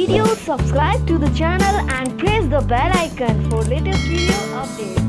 video, subscribe to the channel and press the bell icon for latest video updates.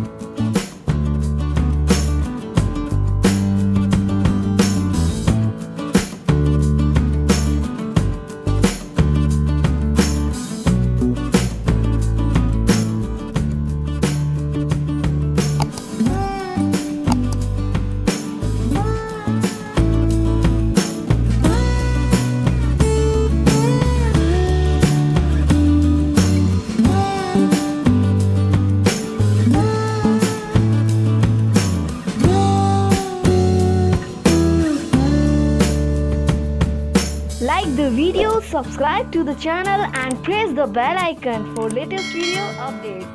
Like the video, subscribe to the channel and press the bell icon for latest video updates.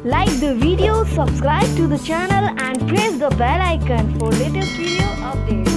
Like the video, subscribe to the channel and press the bell icon for latest video updates.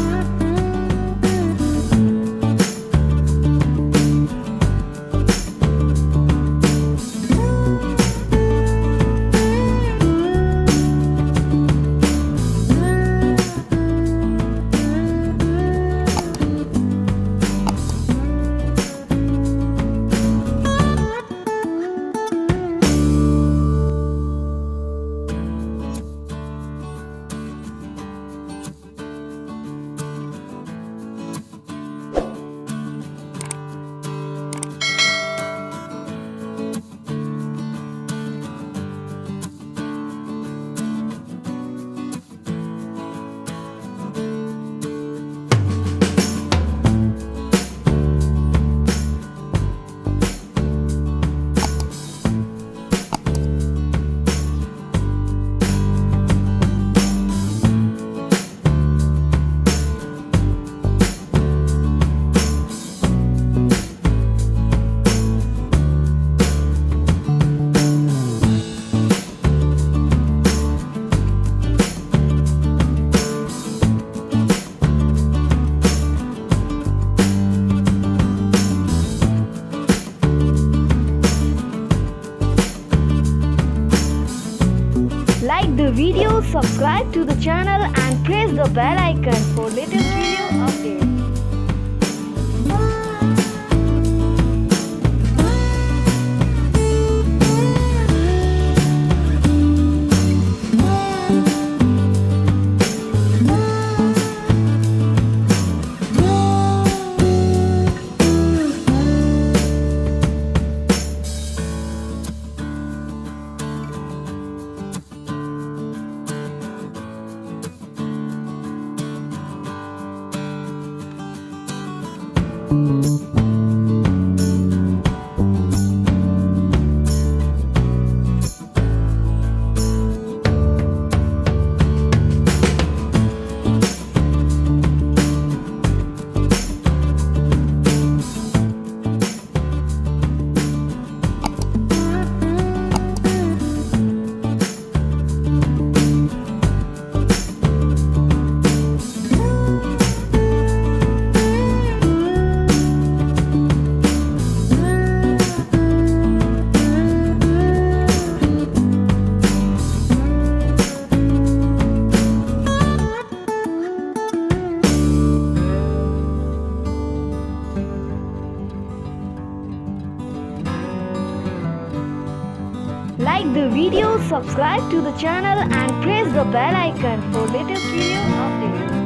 Like the video, subscribe to the channel and press the bell icon for latest video updates. Like the video, subscribe to the channel and press the bell icon for latest video updates.